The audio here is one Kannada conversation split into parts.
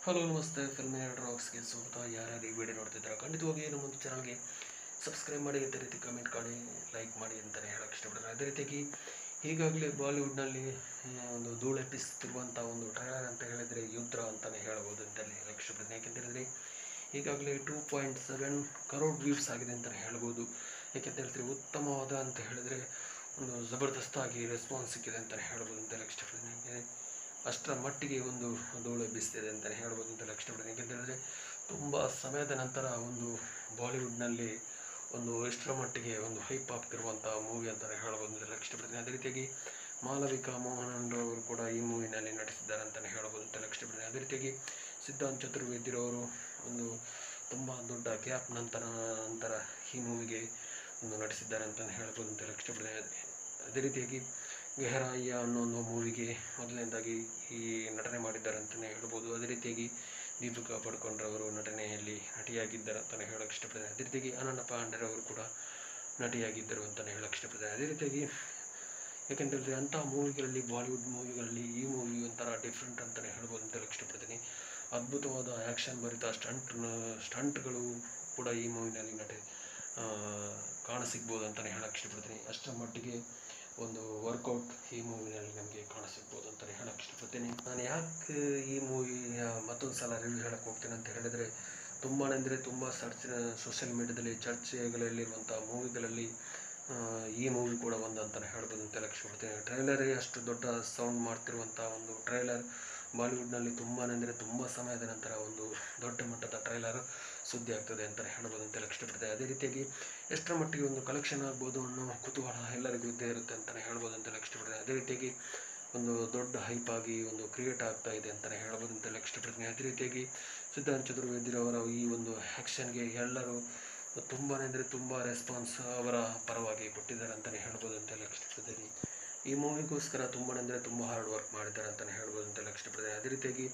ಹಲೋ ನಮಸ್ತೆ ಫಿಲ್ಮ್ ರಾಕ್ಸ್ಗೆ ಸ್ವಾಗತ. ಯಾರ್ಯಾರು ಈ ವಿಡಿಯೋ ನೋಡ್ತಿದ್ದಾರೆ ಖಂಡಿತವಾಗಿ ನಮ್ಮೊಂದು ಚಾನಲ್ಗೆ ಸಬ್ಸ್ಕ್ರೈಬ್ ಮಾಡಿ, ಅದೇ ರೀತಿ ಕಮೆಂಟ್ ಮಾಡಿ, ಲೈಕ್ ಮಾಡಿ ಅಂತಲೇ ಹೇಳೋಕ್ಕೆ ಇಷ್ಟಪಡ್ತಾರೆ. ಅದೇ ರೀತಿಯಾಗಿ ಈಗಾಗಲೇ ಬಾಲಿವುಡ್ನಲ್ಲಿ ಒಂದು ಧೂಳೆಪ್ಪಿಸುತ್ತಿರುವಂಥ ಒಂದು ಟ್ರೈಲರ್ ಅಂತ ಹೇಳಿದರೆ ಯುದ್ಧ ಅಂತಲೇ ಹೇಳ್ಬೋದು ಅಂತಲೇ ಹೇಳೋಕ್ಕೆ ಇಷ್ಟಪಡ್ತೀನಿ. ಯಾಕೆಂತೇಳಿದರೆ ಈಗಾಗಲೇ 2.7 ಕರೋಡ್ ವ್ಯೂಸ್ ಆಗಿದೆ ಅಂತಲೇ ಹೇಳ್ಬೋದು. ಯಾಕೆಂತ ಹೇಳಿದ್ರೆ ಉತ್ತಮವಾದ ಅಂತ ಹೇಳಿದರೆ ಒಂದು ಜಬರ್ದಸ್ತಾಗಿ ರೆಸ್ಪಾನ್ಸ್ ಸಿಕ್ಕಿದೆ ಅಂತಲೇ ಹೇಳ್ಬೋದು ಅಂತ ಹೇಳೋಕ್ಕೆ ಇಷ್ಟಪಡ್ತೀನಿ. ಅಷ್ಟರ ಮಟ್ಟಿಗೆ ಒಂದು ಧೂಳು ಎಬ್ಬಿಸ್ತಿದೆ ಅಂತಲೇ ಹೇಳ್ಬೋದು ಅಂತ ಇಷ್ಟಪಡ್ತೀನಿ. ಏಕೆಂತೇಳಿದರೆ ತುಂಬ ಸಮಯದ ನಂತರ ಒಂದು ಬಾಲಿವುಡ್ನಲ್ಲಿ ಒಂದು ಎಷ್ಟರ ಮಟ್ಟಿಗೆ ಒಂದು ಹೈಪ್ ಆಗ್ತಿರುವಂಥ ಮೂವಿ ಅಂತಲೇ ಹೇಳ್ಬೋದು ಅಂತ ಇಷ್ಟಪಡ್ತೀನಿ. ಅದೇ ರೀತಿಯಾಗಿ ಮಾಲವಿಕಾ ಮೋಹನ್ ಅವರು ಕೂಡ ಈ ಮೂವಿನಲ್ಲಿ ನಟಿಸಿದ್ದಾರೆ ಅಂತಲೇ ಹೇಳ್ಬೋದು ಅಂತ ಇಷ್ಟಪಡ್ತೀನಿ. ಅದೇ ರೀತಿಯಾಗಿ ಸಿದ್ಧಾಂತ್ ಚತುರ್ವೇದಿರವರು ಒಂದು ತುಂಬ ದೊಡ್ಡ ಗ್ಯಾಪ್ ನಂತರ ಈ ಮೂವಿಗೆ ಒಂದು ನಟಿಸಿದ್ದಾರೆ ಅಂತಲೇ ಹೇಳ್ಬೋದು ಅಂತ ಇಷ್ಟಪಡ್ತೀನಿ. ಅದೇ ರೀತಿಯಾಗಿ ಗೆಹರಾಯಿಯ ಅನ್ನೋ ಒಂದು ಮೂವಿಗೆ ಮೊದಲನೇದಾಗಿ ಈ ನಟನೆ ಮಾಡಿದ್ದಾರೆ ಅಂತಲೇ ಹೇಳ್ಬೋದು. ಅದೇ ರೀತಿಯಾಗಿ ದೀಪಿಕಾ ಪಡುಕೋನ್ರವರು ನಟನೆಯಲ್ಲಿ ನಟಿಯಾಗಿದ್ದಾರೆ ಅಂತಲೇ ಹೇಳೋಕ್ಕೆ ಇಷ್ಟಪಡ್ತಾರೆ. ಅದೇ ರೀತಿಯಾಗಿ ಅನನ್ಯ ಪಾಂಡೆರವರು ಕೂಡ ನಟಿಯಾಗಿದ್ದರು ಅಂತಲೇ ಹೇಳೋಕ್ಕೆ ಇಷ್ಟಪಡ್ತಾರೆ. ಅದೇ ರೀತಿಯಾಗಿ ಯಾಕೆಂತೇಳಿದ್ರೆ ಅಂಥ ಮೂವಿಗಳಲ್ಲಿ ಬಾಲಿವುಡ್ ಮೂವಿಗಳಲ್ಲಿ ಈ ಮೂವಿ ಒಂಥರ ಡಿಫ್ರೆಂಟ್ ಅಂತಲೇ ಹೇಳ್ಬೋದು ಅಂತ ಹೇಳೋಕ್ಕೆ ಇಷ್ಟಪಡ್ತೀನಿ. ಅದ್ಭುತವಾದ ಆ್ಯಕ್ಷನ್ ಭರಿತ ಸ್ಟಂಟ್ಗಳು ಕೂಡ ಈ ಮೂವಿನಲ್ಲಿ ಕಾಣಸಿಗ್ಬೋದು ಅಂತಲೇ ಹೇಳೋಕ್ಕೆ ಇಷ್ಟಪಡ್ತೀನಿ. ಅಷ್ಟರ ಮಟ್ಟಿಗೆ ಒಂದು ವರ್ಕೌಟ್ ಈ ಮೂವಿನಲ್ಲಿ ನಮಗೆ ಕಾಣಸಿಗ್ಬೋದು ಅಂತಲೇ ಹೇಳೋಕ್ಕೆ ಇಷ್ಟಪಡ್ತೀನಿ. ನಾನು ಯಾಕೆ ಈ ಮೂವಿಯ ಮತ್ತೊಂದು ಸಲ ರಿವ್ಯೂ ಹೇಳಕ್ಕೆ ಹೋಗ್ತೀನಿ ಅಂತ ಹೇಳಿದರೆ ತುಂಬ ಅಂದರೆ ತುಂಬ ಸೋಷಿಯಲ್ ಮೀಡ್ಯಾದಲ್ಲಿ ಚರ್ಚೆಗಳಲ್ಲಿರುವಂಥ ಮೂವಿಗಳಲ್ಲಿ ಈ ಮೂವಿ ಕೂಡ ಒಂದು ಅಂತಲೇ ಹೇಳ್ಬೋದು ಅಂತ ಹೇಳಕ್ಕೆ ಇಷ್ಟಪಡ್ತೀನಿ. ಟ್ರೈಲರೇ ಅಷ್ಟು ದೊಡ್ಡ ಸೌಂಡ್ ಮಾಡ್ತಿರುವಂಥ ಒಂದು ಟ್ರೈಲರ್ ಬಾಲಿವುಡ್ನಲ್ಲಿ ತುಂಬಾ ಅಂದರೆ ತುಂಬ ಸಮಯದ ನಂತರ ಒಂದು ದೊಡ್ಡ ಮಟ್ಟದ ಟ್ರೈಲರ್ ಸುದ್ದಿ ಆಗ್ತದೆ ಅಂತಲೇ ಹೇಳ್ಬೋದು ಅಂತ ಹೇಳಕ್ಕೆ ಇಷ್ಟಪಡ್ತೀನಿ. ಅದೇ ರೀತಿಯಾಗಿ ಎಷ್ಟರ ಮಟ್ಟಿಗೆ ಒಂದು ಕಲೆಕ್ಷನ್ ಆಗ್ಬೋದು ಅನ್ನೋ ಕುತೂಹಲ ಎಲ್ಲರಿಗೂ ಇದ್ದೇ ಇರುತ್ತೆ ಅಂತಲೇ ಹೇಳ್ಬೋದು ಅಂತ ಹೇಳಕ್ಕೆ ಇಷ್ಟಪಡ್ತೀನಿ. ಅದೇ ರೀತಿಯಾಗಿ ಒಂದು ದೊಡ್ಡ ಹೈಪ್ ಆಗಿ ಒಂದು ಕ್ರಿಯೇಟ್ ಆಗ್ತಾ ಇದೆ ಅಂತಲೇ ಹೇಳ್ಬೋದು ಅಂತ ಹೇಳಕ್ಕೆ ಇಷ್ಟಪಡ್ತೀನಿ. ಅದೇ ರೀತಿಯಾಗಿ ಸಿದ್ಧಾಂತ್ ಚತುರ್ವೇದಿರವರ ಈ ಒಂದು ಆ್ಯಕ್ಷನ್ಗೆ ಎಲ್ಲರೂ ತುಂಬಾ ಅಂದರೆ ತುಂಬ ರೆಸ್ಪಾನ್ಸ್ ಅವರ ಪರವಾಗಿ ಕೊಟ್ಟಿದ್ದಾರೆ ಅಂತಲೇ ಹೇಳ್ಬೋದು ಅಂತ ಹೇಳಕ್ಕೆ ಇಷ್ಟಪಡ್ತೀನಿ. ಈ ಮೂವಿಗೋಸ್ಕರ ತುಂಬ ಅಂದರೆ ತುಂಬ ಹಾರ್ಡ್ ವರ್ಕ್ ಮಾಡಿದ್ದಾರೆ ಅಂತಲೇ ಹೇಳ್ಬೋದು ಅಂತ ಹೇಳಕ್ಕೆ ಇಷ್ಟಪಡ್ತೀನಿ. ಅದೇ ರೀತಿಯಾಗಿ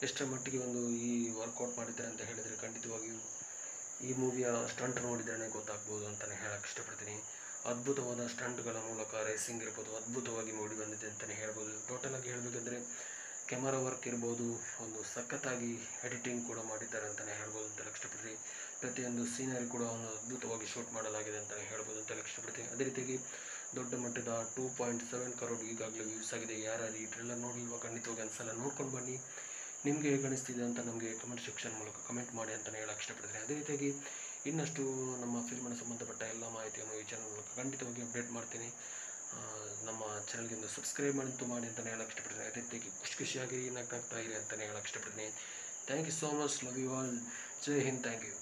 ಎಷ್ಟರ ಮಟ್ಟಿಗೆ ಒಂದು ಈ ವರ್ಕೌಟ್ ಮಾಡಿದ್ದಾರೆ ಅಂತ ಹೇಳಿದರೆ ಖಂಡಿತವಾಗಿಯೂ ಈ ಮೂವಿಯ ಸ್ಟಂಟ್ ನೋಡಿದ್ರೇ ಗೊತ್ತಾಗ್ಬೋದು ಅಂತಲೇ ಹೇಳಕ್ಕೆ ಇಷ್ಟಪಡ್ತೀನಿ. ಅದ್ಭುತವಾದ ಸ್ಟಂಟ್ಗಳ ಮೂಲಕ ರೇಸಿಂಗ್ ಇರ್ಬೋದು ಅದ್ಭುತವಾಗಿ ಮೂಡಿ ಬಂದಿದೆ ಅಂತಲೇ ಹೇಳ್ಬೋದು. ಟೋಟಲಾಗಿ ಹೇಳಬೇಕಂದ್ರೆ ಕ್ಯಾಮರಾ ವರ್ಕ್ ಇರ್ಬೋದು, ಒಂದು ಸಖತ್ತಾಗಿ ಎಡಿಟಿಂಗ್ ಕೂಡ ಮಾಡಿದ್ದಾರೆ ಅಂತಲೇ ಹೇಳ್ಬೋದು ಅಂತ ಇಷ್ಟಪಡ್ತೀನಿ. ಪ್ರತಿಯೊಂದು ಸೀನರಿ ಕೂಡ ಒಂದು ಅದ್ಭುತವಾಗಿ ಶೂಟ್ ಮಾಡಲಾಗಿದೆ ಅಂತಲೇ ಹೇಳ್ಬೋದು ಅಂತ ಇಷ್ಟಪಡ್ತೀನಿ. ಅದೇ ರೀತಿಯಾಗಿ ದೊಡ್ಡ ಮಟ್ಟದ 2.7 ಕರೋಡ್ ಈಗಾಗಲೇ ವ್ಯೂಸ್ ಆಗಿದೆ. ಯಾರ್ಯಾರು ಈ ಟ್ರೈಲರ್ ನೋಡಿಲ್ವ ಖಂಡಿತವಾಗಿ ಒಂದ್ಸಲ ನೋಡ್ಕೊಂಡು ಬನ್ನಿ. ನಿಮಗೆ ಹೇಗೆ ಅನಿಸ್ತಿದೆ ಅಂತ ನಮಗೆ ಕಮೆಂಟ್ ಸೆಕ್ಷನ್ ಮೂಲಕ ಕಮೆಂಟ್ ಮಾಡಿ ಅಂತಲೇ ಹೇಳಕ್ಕೆ ಇಷ್ಟಪಡ್ತೀನಿ. ಅದೇ ರೀತಿಯಾಗಿ ಇನ್ನಷ್ಟು ನಮ್ಮ ಫಿಲ್ಮಿನ ಸಂಬಂಧಪಟ್ಟ ಎಲ್ಲ ಮಾಹಿತಿಯನ್ನು ಈ ಚಾನಲ್ ಮೂಲಕ ಖಂಡಿತವಾಗಿ ಅಪ್ಡೇಟ್ ಮಾಡ್ತೀನಿ. ನಮ್ಮ ಚಾನಲ್ಗೆ ಒಂದು ಸಬ್ಸ್ಕ್ರೈಬ್ ಮಾಡಿ ಅಂತಲೇ ಹೇಳಕ್ಕೆ ಇಷ್ಟಪಡ್ತೀನಿ. ಅದೇ ರೀತಿಯಾಗಿ ಖುಷಿಯಾಗಿ ನಗ್ನಾಗ್ತಾ ಇರಿ ಅಂತಲೇ ಹೇಳಕ್ಕೆ ಇಷ್ಟಪಡ್ತೀನಿ. Thank you so much. Love you all. ಜೈ ಹಿಂದ್. Thank you.